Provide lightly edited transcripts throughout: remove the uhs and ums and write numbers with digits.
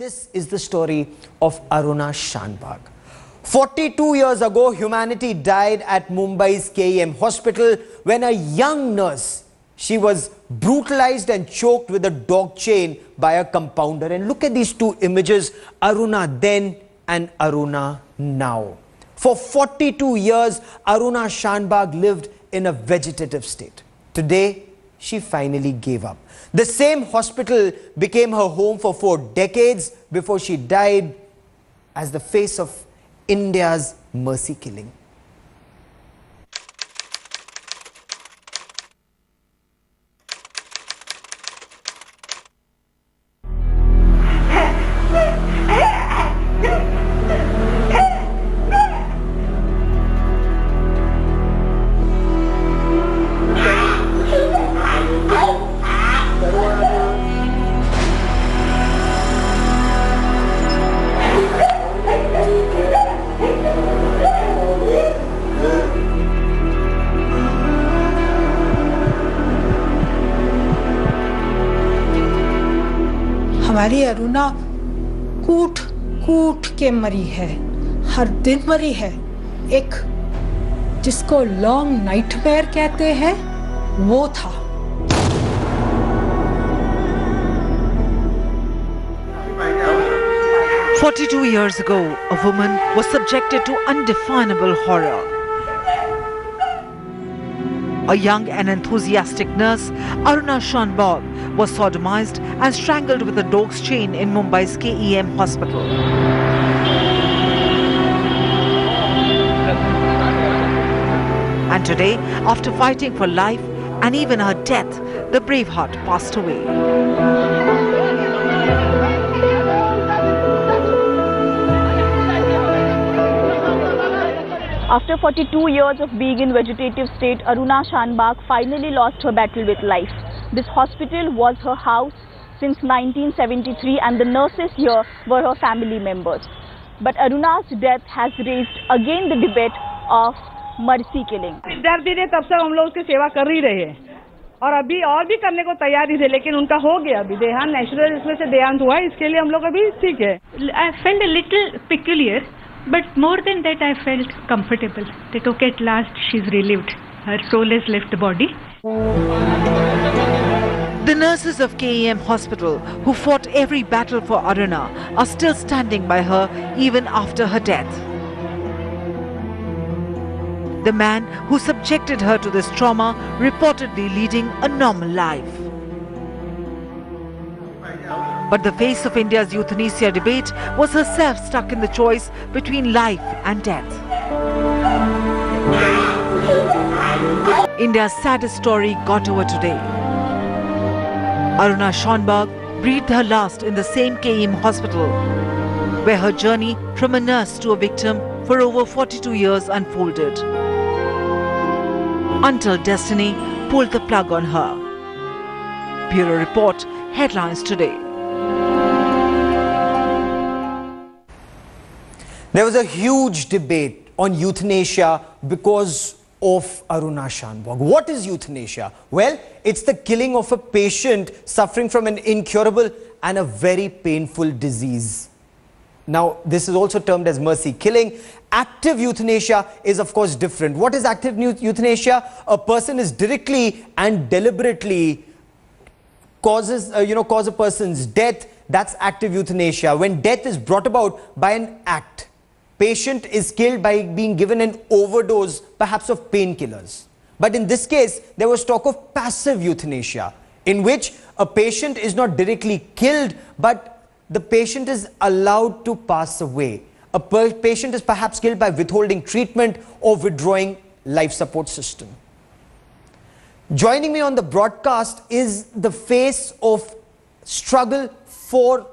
This is the story of Aruna Shanbaug. 42 years ago, humanity died at Mumbai's KEM hospital when a young nurse, she was brutalized and choked with a dog chain by a compounder. And look at these two images, Aruna then and Aruna now. For 42 years, Aruna Shanbaug lived in a vegetative state. Today, she finally gave up. The same hospital became her home for 4 decades before she died as the face of India's mercy killing. हमारी अरुणा कूट कूट के मरी है, हर दिन मरी है। एक जिसको लॉन्ग नाइटमेयर कहते हैं वो था। "42 years ago, a woman was subjected to undefinable horror. A young and enthusiastic nurse, Aruna Shanbaug, was sodomized and strangled with a dog's chain in Mumbai's KEM hospital. And today, after fighting for life and even her death, the braveheart passed away. After 42 years of being in vegetative state, Aruna Shanbaug finally lost her battle with life. This hospital was her house since 1973 and the nurses here were her family members. But Aruna's death has raised again the debate of mercy killing. विद्यार्थी ने तब से हम लोग उसकी सेवा कर ही रहे हैं और अभी और भी करने को तैयार ही थे, लेकिन उनका हो गया अभी देहांत, नेचुरल इसमें से देहांत हुआ है, इसके लिए हम लोग अभी ठीक है। I felt a little peculiar, but more than that I felt comfortable that okay, at last she's relieved. Her soul has left the body. The nurses of KEM hospital who fought every battle for Aruna are still standing by her even after her death. The man who subjected her to this trauma reportedly leading a normal life. But the face of India's euthanasia debate was herself stuck in the choice between life and death. India's saddest story got over today. Aruna Shanbaug breathed her last in the same KEM hospital, where her journey from a nurse to a victim for over 42 years unfolded. Until destiny pulled the plug on her. Bureau Report, Headlines Today. There was a huge debate on euthanasia because of Aruna Shanbaug. What is euthanasia? Well, it's the killing of a patient suffering from an incurable and a very painful disease. Now, this is also termed as mercy killing. Active euthanasia is, of course, different. What is active euthanasia? A person is directly and deliberately cause a person's death. That's active euthanasia. When death is brought about by an act, patient is killed by being given an overdose, perhaps of painkillers. But in this case, there was talk of passive euthanasia, in which a patient is not directly killed, but the patient is allowed to pass away. A patient is perhaps killed by withholding treatment or withdrawing life support system. Joining me on the broadcast is the face of struggle for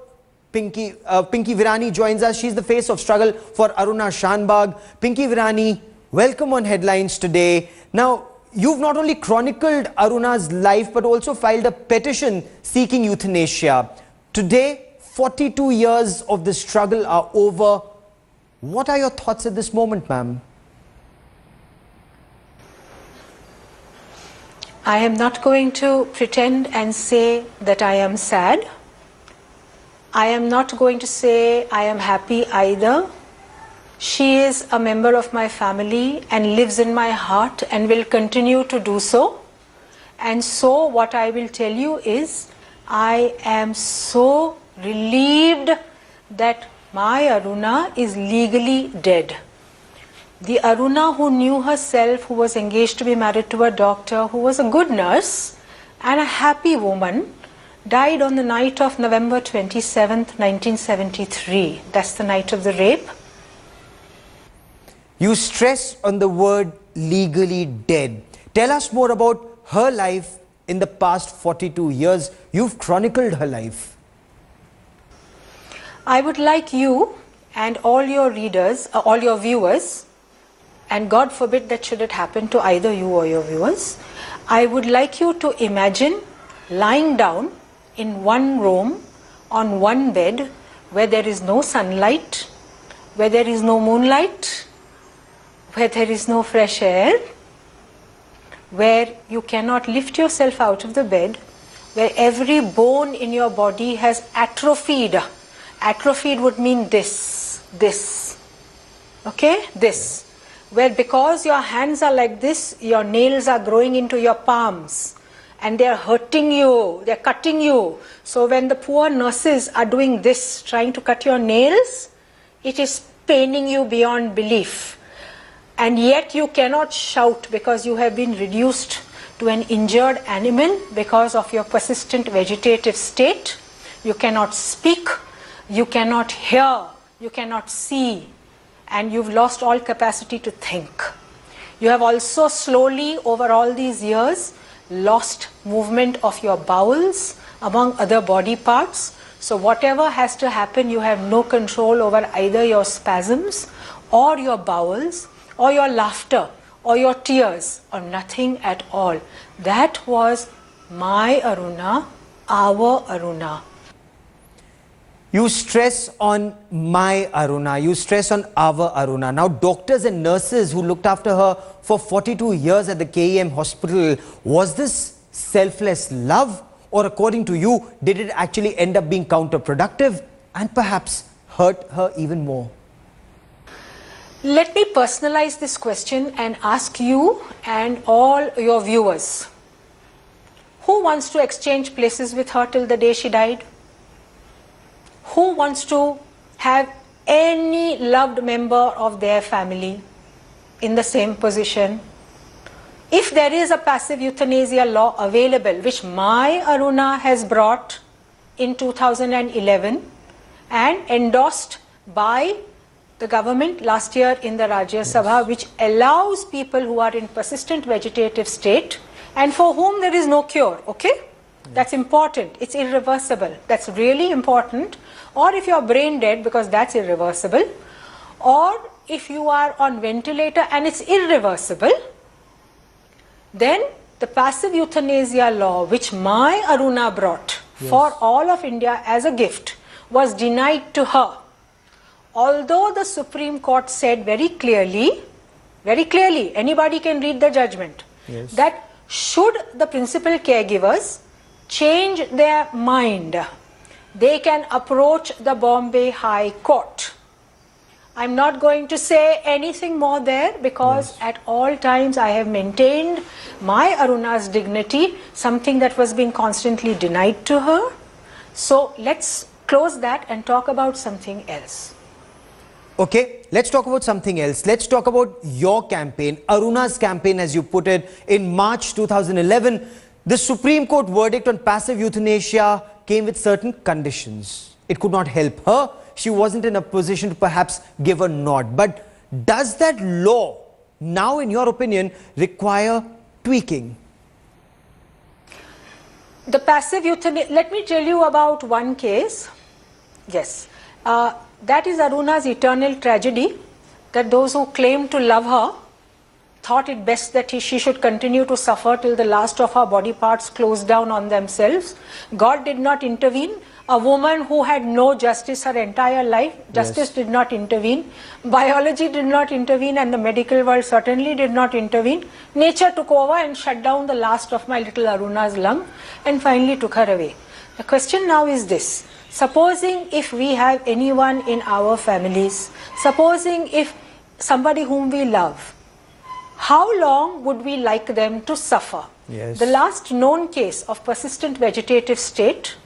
Pinky Virani joins us. She's the face of struggle for Aruna Shanbaug. Pinky Virani, welcome on Headlines today. Now, you've not only chronicled Aruna's life, but also filed a petition seeking euthanasia. Today, 42 years of the struggle are over. What are your thoughts at this moment, ma'am? I am not going to pretend and say that I am sad. I am not going to say I am happy either. She is a member of my family and lives in my heart and will continue to do so. And so what I will tell you is, I am so relieved that my Aruna is legally dead. The Aruna who knew herself, who was engaged to be married to a doctor, who was a good nurse and a happy woman, died on the night of November 27th, 1973. That's the night of the rape. You stress on the word legally dead. Tell us more about her life in the past 42 years. You've chronicled her life. I would like you and all your readers, all your viewers, and God forbid that should it happen to either you or your viewers, I would like you to imagine lying down in one room on one bed where there is no sunlight, where there is no moonlight, where there is no fresh air, where you cannot lift yourself out of the bed, where every bone in your body has atrophied. Atrophied would mean this, okay, this. Where because your hands are like this, your nails are growing into your palms and they are hurting you, they are cutting you. So when the poor nurses are doing this, trying to cut your nails, it is paining you beyond belief. And yet you cannot shout because you have been reduced to an injured animal because of your persistent vegetative state. You cannot speak, you cannot hear, you cannot see, and you've lost all capacity to think. You have also slowly over all these years lost movement of your bowels among other body parts. So whatever has to happen, you have no control over either your spasms or your bowels or your laughter or your tears or nothing at all. That was my Aruna, our Aruna. You stress on my Aruna, you stress on our Aruna. Now, doctors and nurses who looked after her for 42 years at the KEM hospital, was this selfless love? Or according to you, did it actually end up being counterproductive and perhaps hurt her even more? Let me personalize this question and ask you and all your viewers. Who wants to exchange places with her till the day she died? Who wants to have any loved member of their family in the same position? If there is a passive euthanasia law available, which my Aruna has brought in 2011 and endorsed by the government last year in the Rajya Sabha, which allows people who are in persistent vegetative state and for whom there is no cure, okay? That's important. It's irreversible. That's really important. Or if you're brain dead, because that's irreversible. Or if you are on ventilator and it's irreversible, then the passive euthanasia law, which my Aruna brought for all of India as a gift, was denied to her. Although the Supreme Court said very clearly, anybody can read the judgment, that should the principal caregivers change their mind, they can approach the Bombay High Court. I'm not going to say anything more there because at all times I have maintained my Aruna's dignity, something that was being constantly denied to her. So let's close that and talk about something else. Okay, let's talk about something else. Let's talk about your campaign, Aruna's campaign, as you put it, in March 2011. The Supreme Court verdict on passive euthanasia came with certain conditions. It could not help her. She wasn't in a position to perhaps give a nod. But does that law, now in your opinion, require tweaking? The passive euthanasia, let me tell you about one case. Yes, that is Aruna's eternal tragedy, that those who claim to love her thought it best that she should continue to suffer till the last of her body parts closed down on themselves. God did not intervene. A woman who had no justice her entire life, justice did not intervene. Biology did not intervene and the medical world certainly did not intervene. Nature took over and shut down the last of my little Aruna's lung and finally took her away. The question now is this: Supposing if we have anyone in our families, supposing if somebody whom we love, how long would we like them to suffer? Yes. The last known case of persistent vegetative state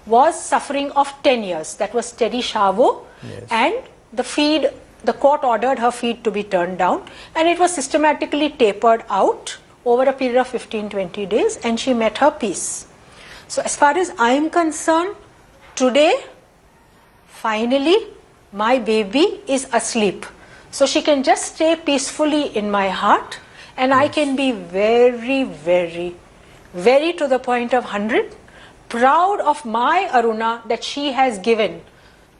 was suffering of 10 years. That was Teddy Chavo. Yes. And the court ordered her feet to be turned down, and it was systematically tapered out over a period of 15-20 days, and she met her peace. So as far as I am concerned, today, finally, my baby is asleep. So she can just stay peacefully in my heart, and I can be very, very, very to the point of 100, proud of my Aruna that she has given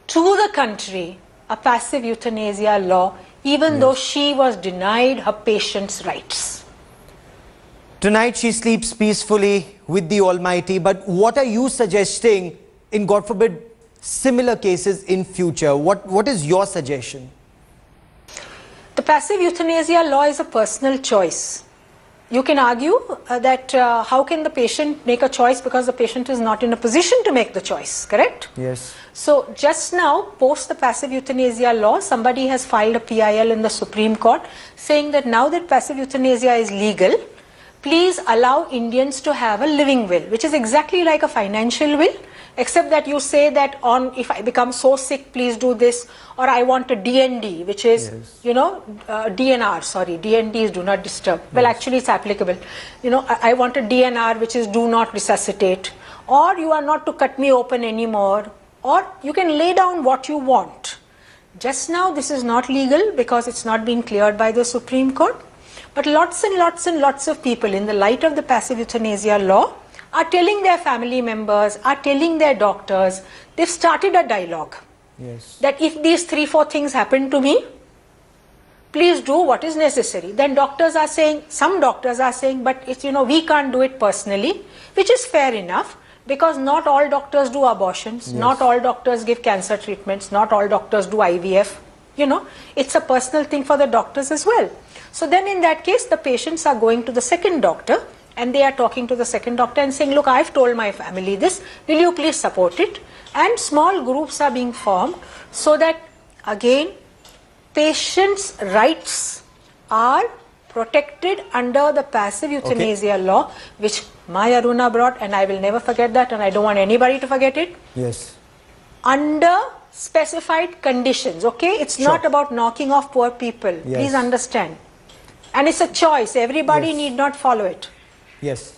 to the country a passive euthanasia law, even though she was denied her patient's rights. Tonight she sleeps peacefully with the Almighty, but what are you suggesting in, God forbid, similar cases in future? What is your suggestion? The passive euthanasia law is a personal choice. You can argue that how can the patient make a choice because the patient is not in a position to make the choice, correct? Yes. So just now, post the passive euthanasia law, somebody has filed a PIL in the Supreme Court saying that now that passive euthanasia is legal, please allow Indians to have a living will, which is exactly like a financial will, except that you say that if I become so sick, please do this, or I want a DND, which is, DNR, sorry, DND is do not disturb. Well, actually it's applicable. I want a DNR, which is do not resuscitate, or you are not to cut me open anymore, or you can lay down what you want. Just now, this is not legal because it's not been cleared by the Supreme Court, but lots and lots and lots of people in the light of the passive euthanasia law are telling their family members, are telling their doctors, they've started a dialogue. Yes. That if these 3-4 things happen to me, please do what is necessary. Then doctors are saying, some doctors are saying, but it's, we can't do it personally, which is fair enough because not all doctors do abortions, not all doctors give cancer treatments, not all doctors do IVF. It's a personal thing for the doctors as well. So then in that case, the patients are going to the second doctor and they are talking to the second doctor and saying, look, I've told my family this, will you please support it? And small groups are being formed so that, again, patients' rights are protected under the passive euthanasia law, which my Aruna brought, and I will never forget that, and I don't want anybody to forget it. Yes. Under specified conditions, okay? It's not about knocking off poor people. Yes. Please understand. And it's a choice. Everybody need not follow it. Yes.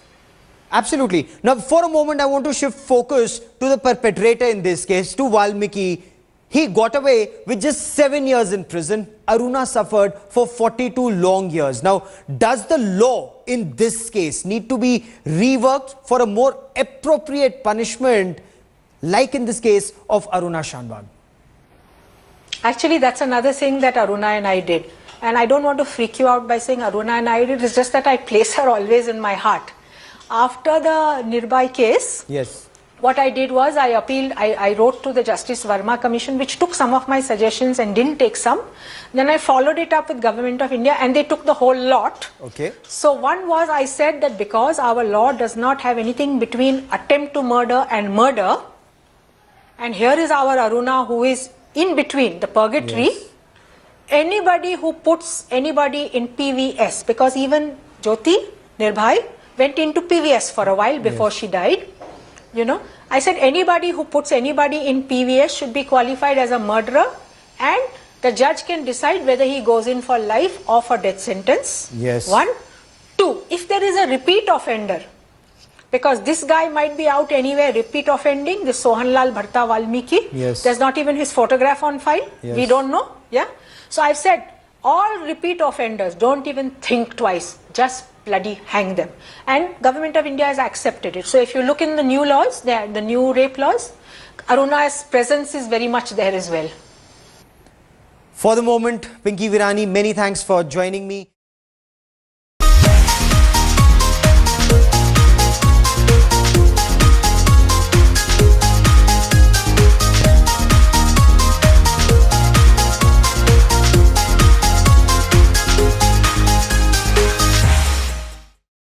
Absolutely. Now, for a moment, I want to shift focus to the perpetrator in this case, to Valmiki. He got away with just 7 years in prison. Aruna suffered for 42 long years. Now, does the law in this case need to be reworked for a more appropriate punishment, like in this case of Aruna Shanbaug? Actually, that's another thing that Aruna and I did. And I don't want to freak you out by saying Aruna and I did. It's just that I place her always in my heart. After the Nirbhai case, yes, what I did was I appealed, I wrote to the Justice Verma Commission, which took some of my suggestions and didn't take some. Then I followed it up with Government of India and they took the whole lot. Okay. So one was, I said that because our law does not have anything between attempt to murder and murder, and here is our Aruna who is in between, the purgatory, yes, anybody who puts anybody in PVS, because even Jyoti, Nirbhai, went into PVS for a while before she died. I said anybody who puts anybody in PVS should be qualified as a murderer, and the judge can decide whether he goes in for life or for death sentence. Yes. 1. 2, if there is a repeat offender, because this guy might be out anywhere, repeat offending, this Sohanlal Bharta Valmiki, yes, there's not even his photograph on file, yes, we don't know, So I've said, all repeat offenders, don't even think twice, just bloody hang them. And Government of India has accepted it. So if you look in the new laws, the new rape laws, Aruna's presence is very much there as well. For the moment, Pinky Virani, many thanks for joining me.